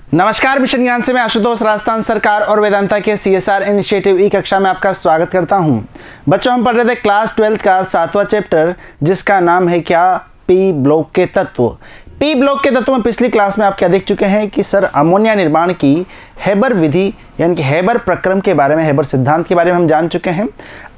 नमस्कार, मिशन ज्ञान से मैं आशुतोष राजस्थान सरकार और वेदांता के CSR इनिशिएटिव ई कक्षा में आपका स्वागत करता हूं। बच्चों, हम पढ़ रहे थे क्लास 12 का 7वां चैप्टर जिसका नाम है क्या, पी ब्लॉक के तत्व। पी ब्लॉक के तत्व में पिछली क्लास में आप क्या देख चुके हैं कि सर अमोनिया निर्माण की हेबर विधि यानी कि हेबर प्रक्रम के बारे में, हेबर सिद्धांत के बारे में हम जान चुके हैं।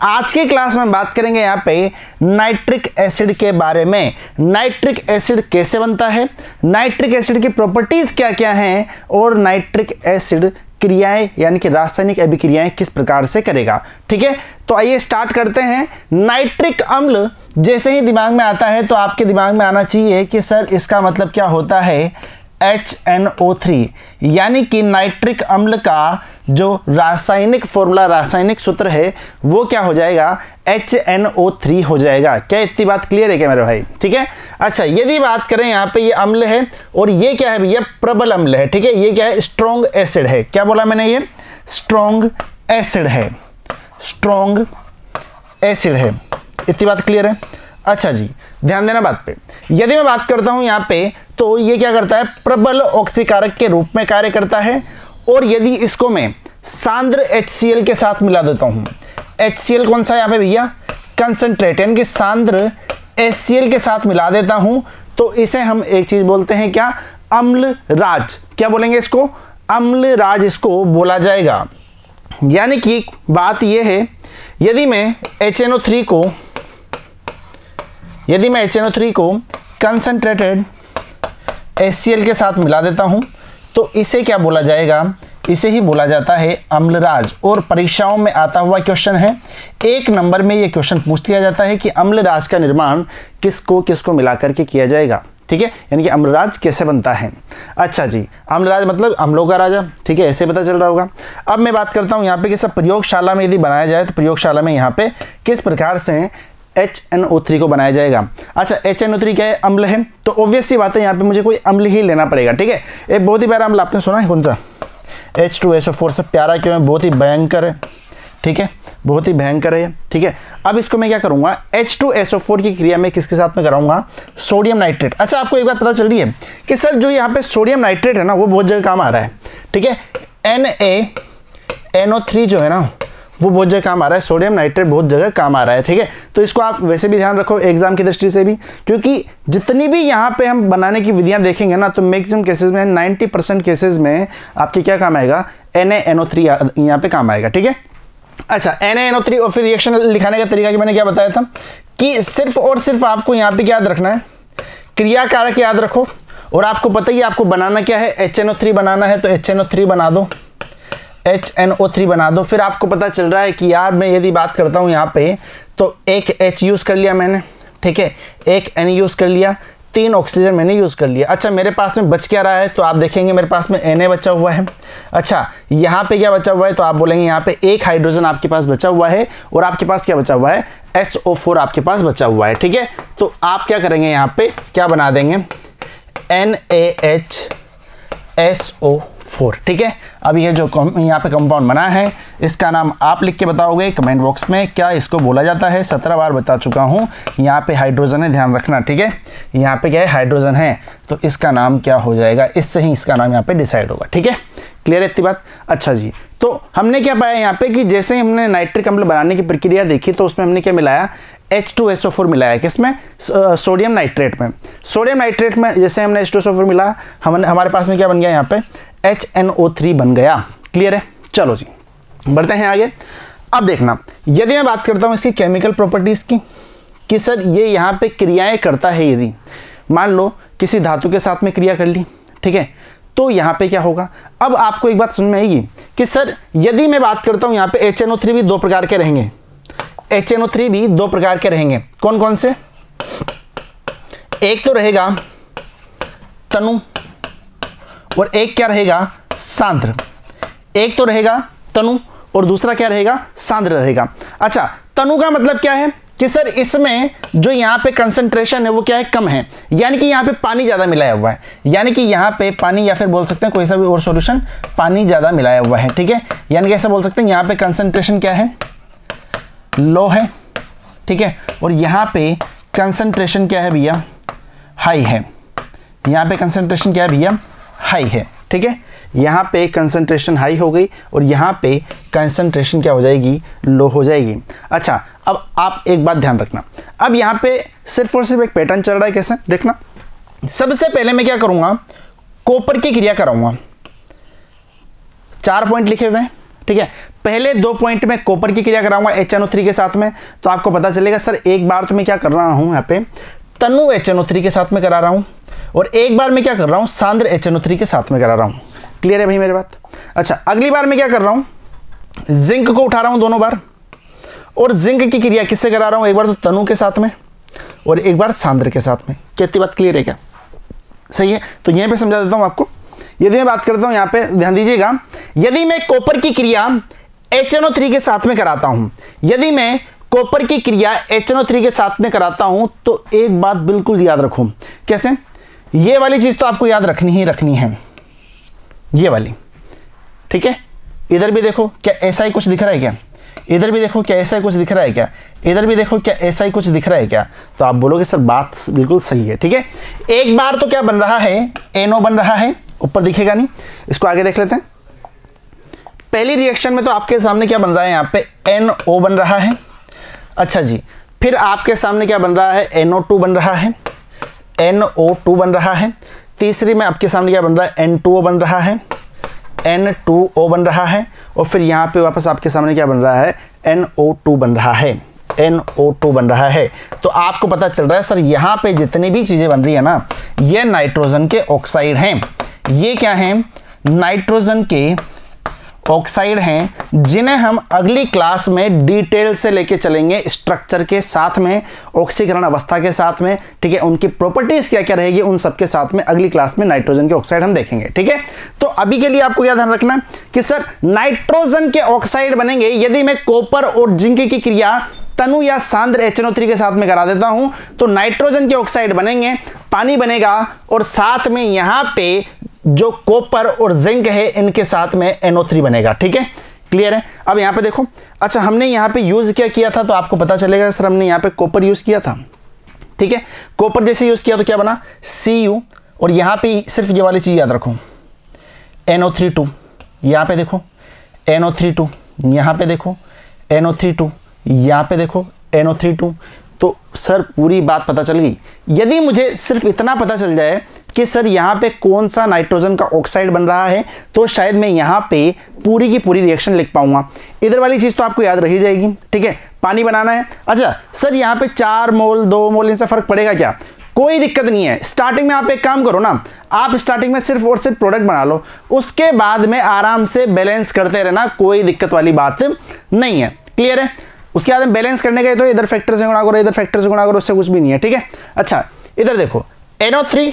आज की क्लास में हम बात करेंगे यहाँ पे नाइट्रिक एसिड के बारे में। नाइट्रिक एसिड कैसे बनता है, नाइट्रिक एसिड की प्रॉपर्टीज क्या क्या हैं और नाइट्रिक एसिड क्रियाएं यानी कि रासायनिक अभिक्रियाएं किस प्रकार से करेगा। ठीक है, तो आइए स्टार्ट करते हैं। नाइट्रिक अम्ल जैसे ही दिमाग में आता है तो आपके दिमाग में आना चाहिए कि सर इसका मतलब क्या होता है, HNO3, यानी कि नाइट्रिक अम्ल का जो रासायनिक फॉर्मूला, रासायनिक सूत्र है वो क्या हो जाएगा, HNO3 हो जाएगा। क्या इतनी बात क्लियर है क्या मेरे भाई? ठीक है। अच्छा, यदि बात करें यहाँ पे ये अम्ल है और ये क्या है भैया, प्रबल अम्ल है। ठीक है, ये क्या है, स्ट्रॉन्ग एसिड है। क्या बोला मैंने, ये स्ट्रॉन्ग एसिड है, स्ट्रॉन्ग एसिड है। इतनी बात क्लियर है? अच्छा जी, ध्यान देना बात पे। यदि मैं बात करता हूं यहां पे तो ये क्या करता है, प्रबल ऑक्सीकारक के रूप में कार्य करता है। और यदि इसको मैं सांद्र HCl के साथ मिला देता हूं, HCl कौन सा है यहां पे भैया, कंसंट्रेट, यानी कि सांद्र HCl के साथ मिला देता हूं तो इसे हम एक चीज बोलते हैं क्या, अम्लराज। क्या बोलेंगे इसको, अम्लराज इसको बोला जाएगा। यानी कि बात यह है, यदि मैं HNO3 को कंसंट्रेटेड HCl के साथ मिला देता हूं तो इसे क्या बोला जाएगा, इसे ही बोला जाता है अम्लराज। और परीक्षाओं में आता हुआ क्वेश्चन है, 1 नंबर में ये क्वेश्चन पूछ लिया जाता है कि अम्लराज का निर्माण किसको किसको मिला करके किया जाएगा। ठीक है, यानी कि अम्लराज कैसे बनता है। अच्छा जी, अम्लराज मतलब अम्लों का राजा। ठीक है, ऐसे पता चल रहा होगा। अब मैं बात करता हूँ यहाँ पे कि सब प्रयोगशाला में यदि बनाया जाए तो प्रयोगशाला में यहाँ पे किस प्रकार से HNO3 को बनाया जाएगा। अच्छा, HNO3 क्या है, अम्ल है, तो ऑब्वियस सी बात है यहाँ पे मुझे कोई अम्ल ही लेना पड़ेगा। ठीक है, एक बहुत ही प्यारा अम्ल आपने सुना है, कौन सा, H2SO4। सब प्यारा क्यों है, बहुत ही भयंकर है। ठीक है, बहुत ही भयंकर है। ठीक है, अब इसको मैं क्या करूंगा, H2SO4 की क्रिया में किसके साथ में कराऊंगा, सोडियम नाइट्रेट। अच्छा, आपको एक बात पता चल रही है कि सर जो यहाँ पे सोडियम नाइट्रेट है ना वो बहुत जगह काम आ रहा है। ठीक है, NaNO3 जो है ना वो बहुत जगह काम आ रहा है, सोडियम नाइट्रेट बहुत जगह काम आ रहा है। ठीक है, तो इसको आप वैसे भी ध्यान रखो एग्जाम की दृष्टि से भी, क्योंकि जितनी भी यहाँ पे हम बनाने की विधियां देखेंगे ना तो मैक्सिमम केसेस में 90% केसेस में आपके क्या काम आएगा, NaNO3 यहाँ पे काम आएगा। ठीक है, अच्छा, NaNO3 और फिर रिएक्शन लिखाने का तरीका कि मैंने क्या बताया था कि सिर्फ और सिर्फ आपको यहाँ पे क्या याद रखना है, क्रिया कारक याद रखो। और आपको पता ही आपको बनाना क्या है, HNO3 बनाना है तो HNO3 बना दो, HNO3 बना दो। फिर आपको पता चल रहा है कि यार मैं यदि बात करता हूँ यहाँ पे तो एक H यूज़ कर लिया मैंने। ठीक है, एक N यूज़ कर लिया, 3 ऑक्सीजन मैंने यूज़ कर लिया। अच्छा, मेरे पास में बच क्या रहा है, तो आप देखेंगे मेरे पास में Na बचा हुआ है। अच्छा, यहाँ पे क्या बचा हुआ है, तो आप बोलेंगे यहाँ पे एक हाइड्रोजन आपके पास बचा हुआ है और आपके पास क्या बचा हुआ है, SO4 आपके पास बचा हुआ है। ठीक है, तो आप क्या करेंगे, यहाँ पे क्या बना देंगे, NaHSO4। ठीक है, अब ये जो यहाँ पे कंपाउंड बना है इसका नाम आप लिख के बताओगे कमेंट बॉक्स में, क्या इसको बोला जाता है। 17 बार बता चुका हूँ। यहाँ पे हाइड्रोजन है, ध्यान रखना। ठीक है, यहाँ पे क्या है, हाइड्रोजन है, तो इसका नाम क्या हो जाएगा, इससे ही इसका नाम यहाँ पे डिसाइड होगा। ठीक है, क्लियर है इतनी बात? अच्छा जी, तो हमने क्या पाया यहाँ पे कि जैसे हमने नाइट्रिक अम्ल बनाने की प्रक्रिया देखी तो उसमें हमने क्या मिलाया, H2SO4 मिलाया, किसमें, सोडियम नाइट्रेट में। सोडियम नाइट्रेट में जैसे हमने H2SO4 मिला, हमारे पास में क्या बन गया, यहाँ पे HNO3 बन गया। क्लियर है? चलो जी, बढ़ते हैं आगे। अब देखना, यदि मैं बात करता हूँ इसकी केमिकल प्रॉपर्टीज़ की कि सर ये यहाँ पे क्रियाएं करता है, यदि मान लो किसी धातु के साथ में क्रिया कर ली, ठीक है, तो यहाँ पे क्या होगा। अब आपको एक बात समझ में आएगी कि सर यदि मैं बात करता हूँ यहाँ पे HNO3 भी 2 प्रकार के रहेंगे, HNO3 भी 2 प्रकार के रहेंगे। कौन कौन से? एक तो रहेगा तनु और एक क्या रहेगा, सांद्र। एक तो रहेगा तनु और दूसरा क्या रहेगा, सांद्र रहेगा। अच्छा, तनु का मतलब क्या है कि सर इसमें जो यहाँ पे कंसंट्रेशन है वो क्या है, कम है, यानी कि यहाँ पे पानी ज़्यादा मिलाया हुआ है, यानी कि यहाँ पे पानी या फिर बोल सकते हैं कोई सा भी और सॉल्यूशन, पानी ज़्यादा मिलाया हुआ है। ठीक है, यानी कि ऐसा बोल सकते हैं यहाँ पे कंसंट्रेशन क्या है, लो है। ठीक है, और यहाँ पे कंसंट्रेशन क्या है भैया, हाई है। यहाँ पे कंसंट्रेशन क्या है भैया, हाई है। ठीक है, यहाँ पे कंसंट्रेशन हाई हो गई और यहाँ पे कंसंट्रेशन क्या हो जाएगी, लो हो जाएगी। अच्छा, अब आप एक बात ध्यान रखना, अब यहाँ पे सिर्फ और सिर्फ एक पैटर्न चल रहा है, कैसे देखना। सबसे पहले मैं क्या करूँगा, कॉपर की क्रिया कराऊंगा। 4 पॉइंट लिखे हुए हैं, ठीक है। पहले 2 पॉइंट में कॉपर की क्रिया कराऊंगा HNO3 के साथ में, तो आपको पता चलेगा सर एक बार तो मैं क्या कर रहा हूं यहाँ पे तनु HNO3 के साथ में करा रहा हूं और एक बार मैं क्या कर रहा हूं सांद्र HNO3 के साथ में करा रहा हूं। क्लियर है भाई मेरी बात। अच्छा, अगली बार मैं क्या कर रहा हूं, जिंक को उठा रहा हूं दोनों बार और जिंक की क्रिया किससे करा रहा हूं, एक बार तो तनु के साथ में और एक बार सांद्र के साथ में। कितनी बात क्लियर है क्या, सही है। तो यहीं पे समझा देता हूं आपको। यदि मैं बात करता हूं यहाँ पे ध्यान दीजिएगा, यदि मैं कॉपर की क्रिया HNO3 के साथ में कराता हूं, यदि मैं कॉपर की क्रिया HNO3 के साथ में कराता हूं तो एक बात बिल्कुल याद रखो। कैसे, ये वाली चीज तो आपको याद रखनी ही रखनी है, ये वाली, ठीक है। इधर भी देखो क्या ऐसा ही कुछ दिख रहा है क्या, इधर भी देखो क्या ऐसा ही कुछ दिख रहा है क्या, इधर भी देखो क्या ऐसा ही कुछ दिख रहा है क्या, तो आप बोलोगे सर बात बिल्कुल सही है, ठीक है। एक बार तो क्या बन रहा है, NO बन रहा है, ऊपर दिखेगा नहीं, इसको आगे देख लेते हैं। पहली रिएक्शन में तो आपके सामने क्या बन रहा है, यहाँ पे NO बन रहा है। अच्छा जी, फिर आपके सामने क्या बन रहा है, NO2 बन रहा है, NO2 बन रहा है। तीसरी में आपके सामने क्या बन रहा है, N2O बन रहा है, N2O बन रहा है और फिर यहाँ पे वापस आपके सामने क्या बन रहा है, NO2 बन रहा है, NO2 बन रहा है। तो आपको पता चल रहा है सर यहाँ पे जितनी भी चीज़ें बन रही है ना, ये नाइट्रोजन के ऑक्साइड हैं। ये क्या हैं, नाइट्रोजन के ऑक्साइड हैं, जिन्हें हम अगली क्लास में डिटेल से लेके चलेंगे, स्ट्रक्चर के साथ में, ऑक्सीकरण अवस्था के साथ में, ठीक है। उनकी प्रॉपर्टीज क्या क्या रहेगी उन सब के साथ में अगली क्लास में नाइट्रोजन के ऑक्साइड हम देखेंगे, ठीक है। तो अभी के लिए आपको क्या ध्यान रखना कि सर नाइट्रोजन के ऑक्साइड बनेंगे यदि मैं कॉपर और जिंक की क्रिया तनु या सांद्र HNO3 के साथ में करा देता हूं तो नाइट्रोजन के ऑक्साइड बनेंगे, पानी बनेगा और साथ में यहां पे जो कॉपर और जिंक है इनके साथ में NO3 बनेगा, ठीक है। क्लियर है। अब यहां पे देखो, अच्छा हमने यहां पे यूज क्या किया था तो आपको पता चलेगा सर हमने यहां पे कॉपर यूज किया था, ठीक है। कॉपर जैसे यूज किया तो क्या बना, Cu और यहां पे सिर्फ ये वाली चीज याद रखो, NO3 यहां पे देखो, NO3 यहां पे देखो, NO3 यहाँ पे देखो, NO3 तो सर पूरी बात पता चल गई। यदि मुझे सिर्फ इतना पता चल जाए कि सर यहाँ पे कौन सा नाइट्रोजन का ऑक्साइड बन रहा है तो शायद मैं यहाँ पे पूरी की पूरी रिएक्शन लिख पाऊंगा। इधर वाली चीज़ तो आपको याद रही जाएगी, ठीक है। पानी बनाना है, अच्छा सर यहाँ पे 4 मोल 2 मोल इनसे फर्क पड़ेगा क्या, कोई दिक्कत नहीं है। स्टार्टिंग में आप एक काम करो ना, आप स्टार्टिंग में सिर्फ और सिर्फ प्रोडक्ट बना लो, उसके बाद में आराम से बैलेंस करते रहना, कोई दिक्कत वाली बात नहीं है। क्लियर है। उसके बाद में बैलेंस करने का तो इधर फैक्टर से गुणा करो, इधर फैक्टर से गुणा करो, उससे कुछ भी नहीं है, ठीक है। अच्छा इधर देखो, NO3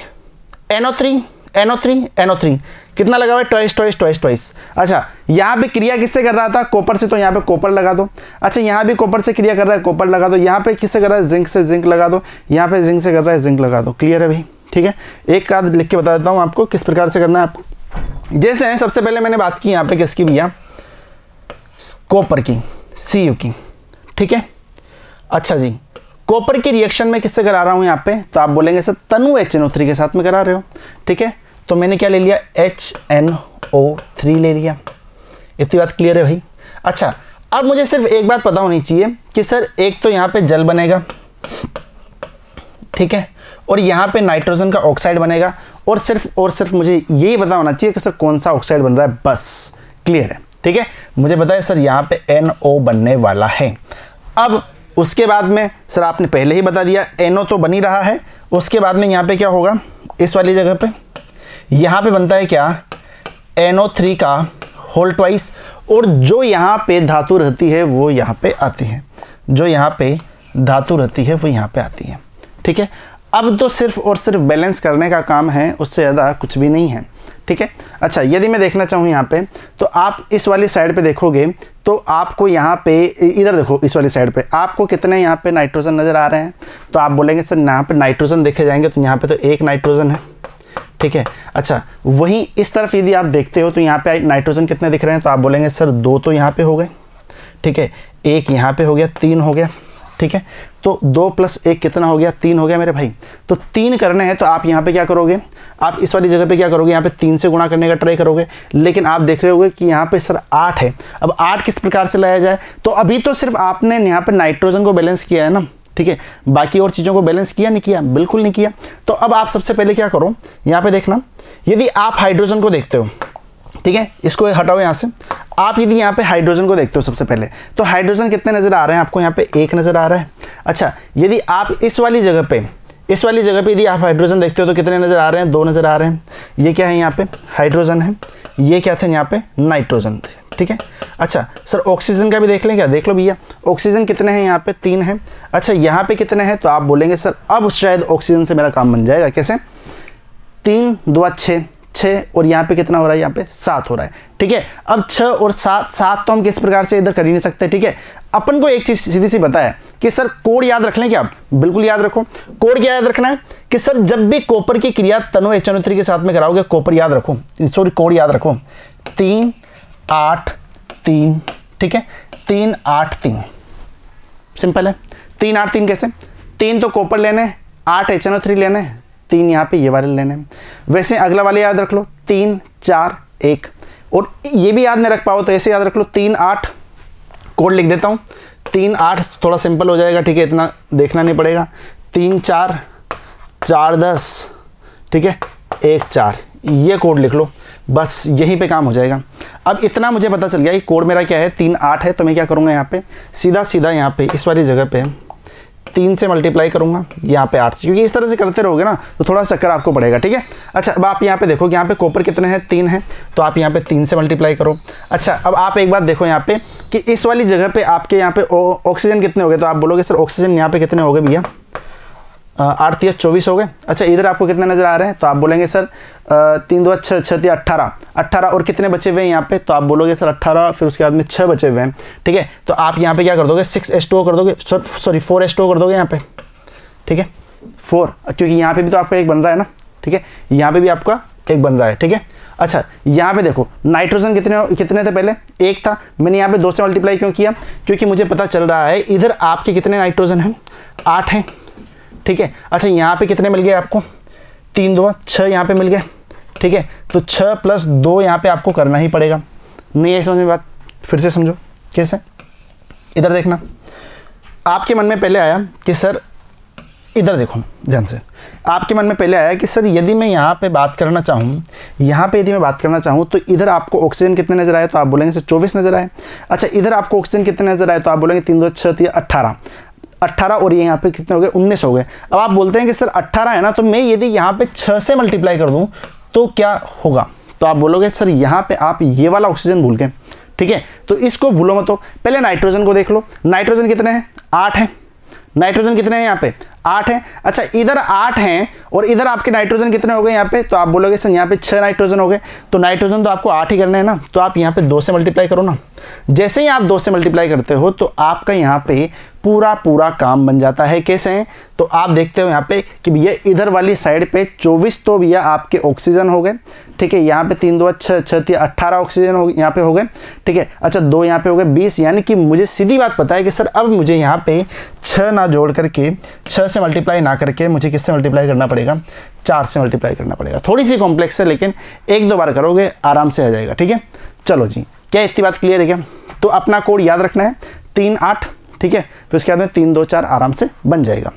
NO3 NO3 NO3 कितना लगा हुआ है, ट्वाइस। अच्छा यहाँ पे क्रिया किससे कर रहा था, कॉपर से, तो यहाँ पे कॉपर लगा दो। अच्छा यहाँ भी कॉपर से क्रिया कर रहा है, कॉपर लगा दो। यहाँ पे किससे कर रहा है, जिंक से, जिंक लगा दो। यहाँ पे जिंक से कर रहा है, जिंक लगा दो। क्लियर है भाई, ठीक है। एक आध लिख के बता देता हूँ आपको किस प्रकार से करना है आपको। जैसे सबसे पहले मैंने बात की यहाँ पे किसकी भैया, कॉपर की, Cu की, ठीक है। अच्छा जी, कॉपर की रिएक्शन में किससे करा रहा हूं यहाँ पे, तो आप बोलेंगे सर तनु HNO3 के साथ में करा रहे हो, ठीक है। तो मैंने क्या ले लिया, HNO3 ले लिया। इतनी बात क्लियर है भाई। अच्छा अब मुझे सिर्फ एक बात पता होनी चाहिए कि सर एक तो यहाँ पे जल बनेगा, ठीक है, और यहाँ पे नाइट्रोजन का ऑक्साइड बनेगा और सिर्फ मुझे यही पता होना चाहिए कि सर कौन सा ऑक्साइड बन रहा है, बस। क्लियर है, ठीक है। मुझे बताया सर यहाँ पे NO बनने वाला है। अब उसके बाद में सर आपने पहले ही बता दिया NO तो बन ही रहा है। उसके बाद में यहाँ पे क्या होगा, इस वाली जगह पे यहाँ पे बनता है क्या, NO3 का होल ट्वाइस, और जो यहाँ पे धातु रहती है वो यहाँ पे आती है, जो यहाँ पे धातु रहती है वो यहाँ पे आती है, ठीक है। अब तो सिर्फ और सिर्फ बैलेंस करने का काम है, उससे ज़्यादा कुछ भी नहीं है, ठीक है। अच्छा यदि मैं देखना चाहूँ यहाँ पे, तो आप इस वाली साइड पे देखोगे तो आपको यहाँ पे, इधर देखो इस वाली साइड पे आपको कितने यहाँ पे नाइट्रोजन नज़र आ रहे हैं, तो आप बोलेंगे सर यहाँ पे नाइट्रोजन देखे जाएंगे तो यहाँ पे तो एक नाइट्रोजन है, ठीक है। अच्छा वहीं इस तरफ यदि आप देखते हो तो यहाँ पे नाइट्रोजन कितने दिख रहे हैं, तो आप बोलेंगे सर 2 तो यहाँ पे हो गए, ठीक है, 1 यहाँ पे हो गया, 3 हो गया, ठीक है। तो 2 + 1 कितना हो गया, 3 हो गया मेरे भाई। तो 3 करने हैं तो आप यहाँ पे क्या करोगे, आप इस वाली जगह पे क्या करोगे, यहाँ पे 3 से गुणा करने का ट्राई करोगे, लेकिन आप देख रहे होगे कि यहाँ पे सर 8 है। अब 8 किस प्रकार से लाया जाए, तो अभी तो सिर्फ आपने यहाँ पे नाइट्रोजन को बैलेंस किया है ना, ठीक है, बाकी और चीज़ों को बैलेंस किया नहीं किया, बिल्कुल नहीं किया। तो अब आप सबसे पहले क्या करो, यहाँ पे देखना, यदि आप हाइड्रोजन को देखते हो, ठीक है, इसको हटाओ यहाँ से, आप यदि यहाँ पे हाइड्रोजन को देखते हो सबसे पहले, तो हाइड्रोजन कितने नजर आ रहे हैं आपको, यहाँ पे 1 नजर आ रहा है। अच्छा, यदि आप इस वाली जगह पे यदि आप हाइड्रोजन देखते हो तो कितने नजर आ रहे हैं, 2 नजर आ रहे हैं। ये क्या है, यहाँ पे हाइड्रोजन है, ये क्या थे, यहाँ पे नाइट्रोजन थे, ठीक है। अच्छा सर ऑक्सीजन का भी देख लें क्या, देख लो भैया, ऑक्सीजन कितने हैं, यहाँ पे 3 है। अच्छा यहाँ पे कितने हैं, तो आप बोलेंगे सर अब शायद ऑक्सीजन से मेरा काम बन जाएगा, कैसे, 3 2 6 और यहाँ पे कितना हो रहा है, यहाँ पे 7 हो रहा है, ठीक है। अब 6 और 7 तो हम किस प्रकार से इधर कर ही नहीं सकते, ठीक है। अपन को एक चीज सीधी सी पता है कि सर कोड याद रख लें क्या आप, बिल्कुल याद रखो। कोड क्या याद रखना है कि सर जब भी कॉपर की क्रिया तनो HNO3 के साथ में कराओगे, कॉपर याद रखो, सॉरी कोड याद रखो, 3 8 3, ठीक है, 3 8 3, सिंपल है। 3 8 3 कैसे, 3 तो कॉपर लेने, 8 HNO3 लेने, 3 यहाँ पे ये वाले लेने। वैसे अगला वाले याद रख लो, 3 4 1, और ये भी याद नहीं रख पाओ तो ऐसे याद रख लो, 3 8, कोड लिख देता हूँ, 3 8 थोड़ा सिंपल हो जाएगा, ठीक है, इतना देखना नहीं पड़ेगा, 3 4 4 10, ठीक है, 1 4, ये कोड लिख लो, बस यहीं पे काम हो जाएगा। अब इतना मुझे पता चल गया कि कोड मेरा क्या है, 3 8 है, तो मैं क्या करूँगा, यहाँ पे सीधा यहाँ पे इस वाली जगह पे 3 से मल्टीप्लाई करूंगा, यहाँ पे 8 से, क्योंकि इस तरह से करते रहोगे ना तो थोड़ा चक्कर आपको पड़ेगा, ठीक है। अच्छा अब आप यहाँ पे देखो कि यहाँ पे कॉपर कितने हैं, 3 है, तो आप यहाँ पे 3 से मल्टीप्लाई करो। अच्छा अब आप एक बात देखो यहाँ पे कि इस वाली जगह पे आपके यहाँ पे ऑक्सीजन कितने हो गए, तो आप बोलोगे सर ऑक्सीजन यहाँ पे कितने हो गए भैया, 8 3 24 हो गए। अच्छा इधर आपको कितने नजर आ रहे हैं, तो आप बोलेंगे सर 3 2 6 6 3 18 और कितने बचे हुए हैं यहाँ पे, तो आप बोलोगे सर 18, फिर उसके बाद में 6 बचे हुए हैं, ठीक है। तो आप यहाँ पे क्या कर दोगे, 6H2O कर दोगे, सॉरी 4H2O कर दोगे यहाँ पे, ठीक है, 4, क्योंकि यहाँ पे भी तो आपका एक बन रहा है ना, ठीक है, यहाँ पे भी आपका एक बन रहा है, ठीक है। अच्छा यहाँ पे देखो नाइट्रोजन कितने थे पहले, 1 था, मैंने यहाँ पे 2 से मल्टीप्लाई क्यों किया, क्योंकि मुझे पता चल रहा है इधर आपके कितने नाइट्रोजन हैं, 8 हैं, ठीक है। अच्छा यहाँ पे कितने मिल गए आपको, 3 2 6 यहाँ पे मिल गए, ठीक है। तो 6 + 2 यहाँ पे आपको करना ही पड़ेगा, नहीं है समझ में बात, फिर से समझो कैसे। इधर देखना, आपके मन में पहले आया कि सर, इधर देखो ध्यान से, आपके मन में पहले आया कि सर यदि मैं यहाँ पे बात करना चाहूँ, यहाँ पे यदि मैं बात करना चाहूँ तो इधर आपको ऑक्सीजन कितने नजर आए, तो आप बोलेंगे सर 24 नजर आए। अच्छा इधर आपको ऑक्सीजन कितने नजर आए, तो आप बोलेंगे 3 2 6 3 18 और ये यहाँ पे कितने हो गए, 19 हो गए। अब आप बोलते हैं कि सर 18 है ना, तो मैं यदि यहाँ पे 6 से मल्टीप्लाई कर दूँ तो क्या होगा, तो आप बोलोगे सर यहाँ पे आप ये वाला ऑक्सीजन भूल गए, ठीक है, तो इसको भूलो मत। तो पहले नाइट्रोजन को देख लो, नाइट्रोजन कितने हैं, 8 हैं, नाइट्रोजन कितने हैं यहाँ पे, 8 हैं। अच्छा इधर 8 हैं और इधर आपके नाइट्रोजन कितने हो गए यहाँ पे, तो आप बोलोगे सर यहाँ पे 6 नाइट्रोजन हो गए, तो नाइट्रोजन तो आपको 8 ही करने हैं ना, तो आप यहाँ पे 2 से मल्टीप्लाई करो ना। जैसे ही आप 2 से मल्टीप्लाई करते हो तो आपका यहाँ पे पूरा काम बन जाता है। कैसे, तो आप देखते हो यहाँ पे कि भैया इधर वाली साइड पे 24 तो भैया आपके ऑक्सीजन हो गए, ठीक है, यहाँ पे 3 2 6 6 3 18 ऑक्सीजन हो यहाँ पे हो गए, ठीक है। अच्छा 2 यहाँ पे हो गए 20, यानी कि मुझे सीधी बात पता है कि सर अब मुझे यहाँ पे 6 ना जोड़ करके, 6 से मल्टीप्लाई ना करके मुझे किससे मल्टीप्लाई करना पड़ेगा, 4 से मल्टीप्लाई करना पड़ेगा। थोड़ी सी कॉम्प्लेक्स है लेकिन 1 2 बार करोगे आराम से आ जाएगा, ठीक है। चलो जी, क्या इतनी बात क्लियर है क्या, तो अपना कोड याद रखना है 3 8, ठीक है, फिर उसके बाद में 3 2 4 आराम से बन जाएगा।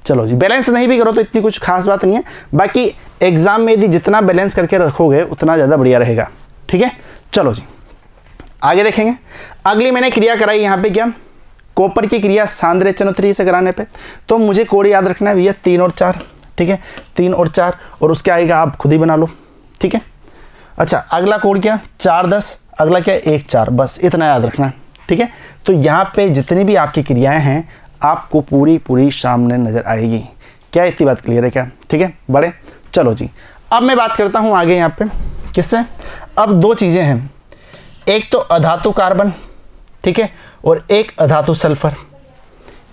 चलो जी, बैलेंस नहीं भी करो तो इतनी कुछ खास बात नहीं है, बाकी एग्जाम में यदि जितना बैलेंस करके रखोगे उतना ज़्यादा बढ़िया रहेगा, ठीक है। चलो जी आगे देखेंगे। अगली मैंने क्रिया कराई यहाँ पे क्या, कॉपर की क्रिया सांद्र HNO3 से कराने पे, तो मुझे कोड याद रखना है भैया 3 और 4, ठीक है, 3 और 4 और उसके आएगा आप खुद ही बना लो, ठीक है। अच्छा अगला कोड क्या, 4 10, अगला क्या 1 4, बस इतना याद रखना है, ठीक है। तो यहाँ पे जितनी भी आपकी क्रियाएं हैं आपको पूरी सामने नजर आएगी। क्या इतनी बात क्लियर है क्या, ठीक है बड़े। चलो जी अब मैं बात करता हूँ आगे यहाँ पे किससे, अब 2 चीज़ें हैं, एक तो अधातु कार्बन, ठीक है, और एक अधातु सल्फर।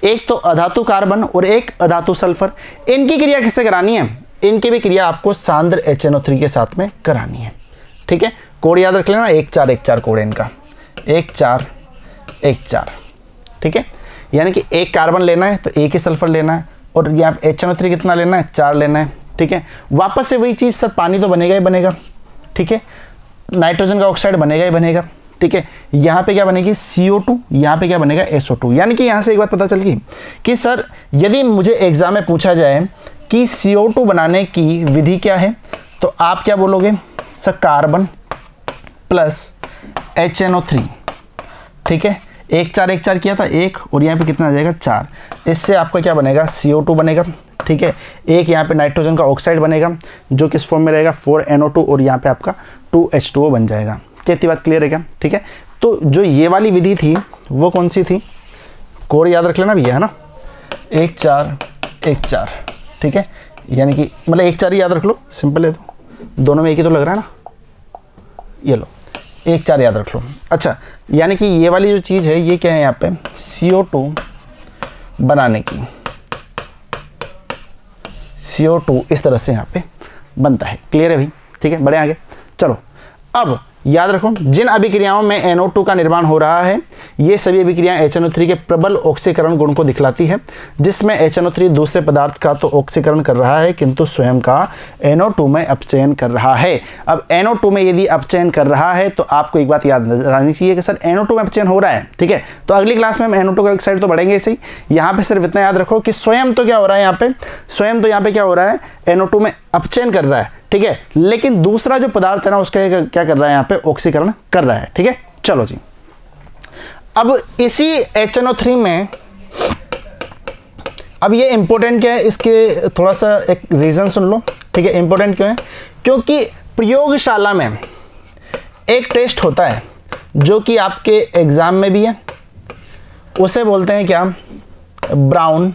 एक तो अधातु कार्बन और एक अधातु सल्फर, इनकी क्रिया किससे करानी है, इनकी भी क्रिया आपको सांद्र HNO3 के साथ में करानी है, ठीक है। कोड याद रख लेना, 1 4 1 4 कोड है इनका, 1 4 1 4, ठीक है। यानी कि एक कार्बन लेना है तो एक ही सल्फर लेना है, और यहाँ पे HNO3 कितना लेना है, 4 लेना है। ठीक है, वापस से वही चीज़ सर, पानी तो बनेगा ही बनेगा। ठीक है, नाइट्रोजन का ऑक्साइड बनेगा ही बनेगा। ठीक है, यहाँ पे क्या बनेगी, CO2, यहाँ पे क्या बनेगा, SO2। यानी कि यहाँ से एक बात पता चल गई कि सर यदि मुझे एग्जाम में पूछा जाए कि CO2 बनाने की विधि क्या है, तो आप क्या बोलोगे सर, कार्बन प्लस HNO3। ठीक है, 1 4 1 4 किया था 1, और यहाँ पे कितना आ जाएगा 4। इससे आपका क्या बनेगा, CO2 बनेगा। ठीक है, एक यहाँ पे नाइट्रोजन का ऑक्साइड बनेगा जो किस फॉर्म में रहेगा, 4NO2, और यहाँ पे आपका 2H2O बन जाएगा। क्या इतनी बात क्लियर है क्या? ठीक है, तो जो ये वाली विधि थी वो कौन सी थी, कोड याद रख लेना भैया, है ना, 1 4 1 4। ठीक है, यानी कि मतलब 1 4 ही याद रख लो, सिंपल है, तो दोनों में एक ही तो लग रहा है ना, ये लो 1 4 याद रख लो। अच्छा, यानी कि ये वाली जो चीज़ है ये क्या है, यहाँ पे CO2 बनाने की, CO2 इस तरह से यहाँ पे बनता है। क्लियर है भाई? ठीक है, बढ़े आगे। चलो, अब याद रखो, जिन अभिक्रियाओं में NO2 का निर्माण हो रहा है ये सभी अभिक्रियाएं HNO3 के प्रबल ऑक्सीकरण गुण को दिखलाती है, जिसमें HNO3 दूसरे पदार्थ का तो ऑक्सीकरण कर रहा है किंतु स्वयं का NO2 में अपचयन कर रहा है। अब NO2 में यदि अपचयन कर रहा है तो आपको एक बात याद नजर आनी चाहिए कि सर NO2 में अपचयन हो रहा है। ठीक है, तो अगली क्लास में हम NO2 का ऑक्साइड तो बढ़ेंगे इसे ही, यहाँ पे सिर्फ इतना याद रखो कि स्वयं तो क्या हो रहा है, यहाँ पे स्वयं तो यहाँ पे क्या हो रहा है, NO2 में अपचयन कर रहा है। ठीक है, लेकिन दूसरा जो पदार्थ है ना उसका क्या कर रहा है, यहाँ पे ऑक्सीकरण कर रहा है। ठीक है, चलो जी, अब इसी HNO3 में, अब ये इंपॉर्टेंट क्या है, इसके थोड़ा सा एक रीजन सुन लो। ठीक है, इंपॉर्टेंट क्यों है, क्योंकि प्रयोगशाला में एक टेस्ट होता है जो कि आपके एग्जाम में भी है, उसे बोलते हैं क्या, ब्राउन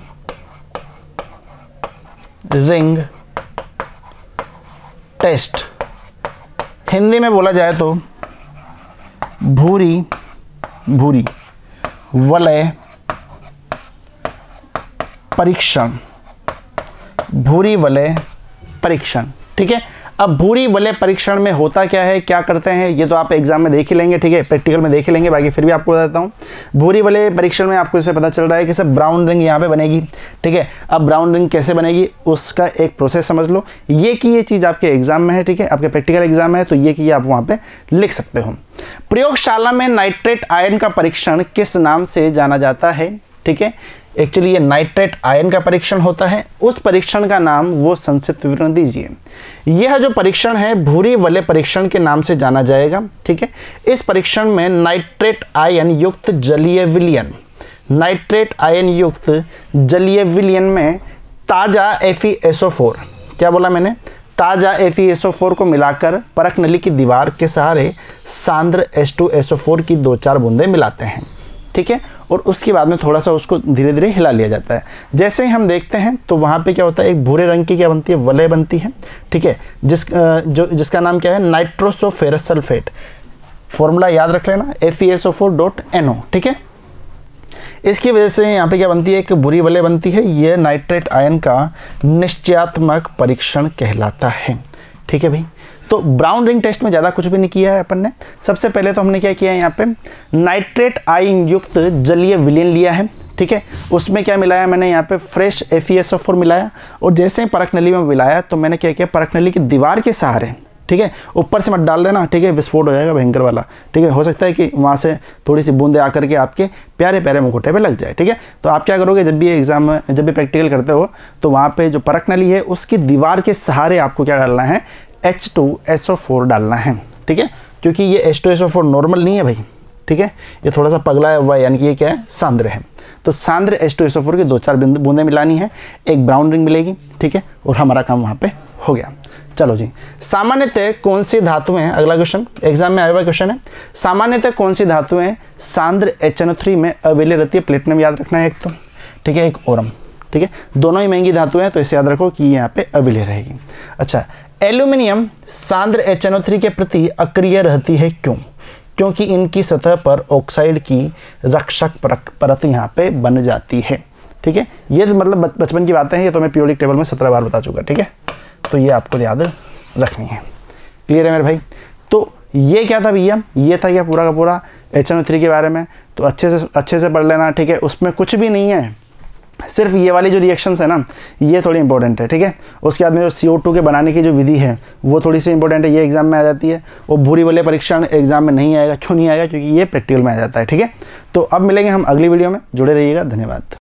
रिंग टेस्ट। हिंदी में बोला जाए तो भूरी वलय परीक्षण, भूरी वलय परीक्षण। ठीक है, अब भूरी वलय परीक्षण में होता क्या है, क्या करते हैं, ये तो आप एग्जाम में देख ही लेंगे। ठीक है, प्रैक्टिकल में देख ही लेंगे, बाकी फिर भी आपको बताता हूँ। भूरी वलय परीक्षण में आपको इससे पता चल रहा है कि सब ब्राउन रिंग यहाँ पे बनेगी। ठीक है, अब ब्राउन रिंग कैसे बनेगी उसका एक प्रोसेस समझ लो। ये कि ये चीज़ आपके एग्जाम में है, ठीक है, आपके प्रैक्टिकल एग्जाम है, तो ये कि आप वहाँ पर लिख सकते हो। प्रयोगशाला में नाइट्रेट आयन का परीक्षण किस नाम से जाना जाता है? ठीक है, एक्चुअली ये नाइट्रेट आयन का परीक्षण होता है, उस परीक्षण का नाम वो संक्षिप्त विवरण दीजिए। यह जो परीक्षण है भूरी वलय परीक्षण के नाम से जाना जाएगा। ठीक है, इस परीक्षण में नाइट्रेट आयन युक्त जलीय विलयन, नाइट्रेट आयन युक्त जलीय विलयन में ताज़ा FeSO4, क्या बोला मैंने, ताज़ा FeSO4 को मिलाकर परख नली की दीवार के सहारे सांद्र H2SO4 की 2-4 बूंदें मिलाते हैं। ठीक है, और उसके बाद में थोड़ा सा उसको धीरे धीरे हिला लिया जाता है। जैसे ही हम देखते हैं तो वहाँ पे क्या होता है, एक भूरे रंग की क्या बनती है, वलय बनती है। ठीक है, जिसका नाम क्या है, नाइट्रोसोफेरस सल्फेट। फॉर्मूला याद रख लेना, FeSO4.NO। ठीक है, इसकी वजह से यहाँ पे क्या बनती है, एक भूरी वलय बनती है। यह नाइट्रेट आयन का निश्चयात्मक परीक्षण कहलाता है। ठीक है भाई, तो ब्राउन रिंग टेस्ट में ज़्यादा कुछ भी नहीं किया है अपन ने। सबसे पहले तो हमने क्या किया है, यहाँ पे नाइट्रेट आयन युक्त जलीय विलयन लिया है। ठीक है, उसमें क्या मिलाया मैंने, यहाँ पे फ्रेश FeSO4 मिलाया, और जैसे ही परख नली में मिलाया तो मैंने क्या किया, परख नली की दीवार के सहारे, ठीक है, ऊपर से मत डाल देना, ठीक है, विस्फोट हो जाएगा भयंकर वाला। ठीक है, हो सकता है कि वहाँ से थोड़ी सी बूंदे आकर के आपके प्यारे प्यारे मुखौटे पे लग जाए। ठीक है, तो आप क्या करोगे, जब भी एग्जाम में, जब भी प्रैक्टिकल करते हो तो वहाँ पे जो परख नली है उसकी दीवार के सहारे आपको क्या डालना है, H2SO4 डालना है। ठीक है, क्योंकि ये H2SO4 नॉर्मल नहीं है भाई। ठीक है, ये थोड़ा सा पगला हुआ है, यानी कि ये क्या है, सांद्र है। तो सांद्र H2SO4 की 2-4 बूंदें मिलानी है, एक ब्राउन रिंग मिलेगी। ठीक है, और हमारा काम वहाँ पे हो गया। चलो जी, सामान्यतः कौन सी धातुएं, अगला क्वेश्चन एग्जाम में आया हुआ क्वेश्चन है, सामान्यतः कौन सी धातुएं सांद्र HNO3 में अविलय रहती है? प्लेटिनम याद रखना है एक तो, ठीक है, एक ओरम। ठीक है, दोनों ही महंगी धातुएं हैं तो इसे याद रखो कि यहाँ पे अविलय रहेगी। अच्छा, एल्यूमिनियम सांद्र HNO3 के प्रति अक्रिय रहती है, क्यों? क्योंकि इनकी सतह पर ऑक्साइड की रक्षक परत यहाँ पे बन जाती है। ठीक है, ये मतलब बचपन की बातें हैं, ये तो मैं पीरियोडिक टेबल में 17 बार बता चुका। ठीक है, तो ये आपको याद रखनी है। क्लियर है मेरे भाई? तो ये क्या था भैया, ये था क्या पूरा का पूरा HNO3 के बारे में। तो अच्छे से पढ़ लेना, ठीक है। उसमें कुछ भी नहीं है, सिर्फ ये वाली जो रिएक्शंस है ना, ये थोड़ी इंपॉर्टेंट है, ठीक है। उसके बाद में जो CO2 के बनाने की जो विधि है वो थोड़ी सी इंपॉर्टेंट है, ये एग्जाम में आ जाती है। और भूरी वाले परीक्षण एग्जाम में नहीं आएगा, क्यों नहीं आएगा, क्योंकि ये प्रैक्टिकल में आ जाता है, ठीक है। तो अब मिलेंगे हम अगली वीडियो में, जुड़े रहिएगा, धन्यवाद।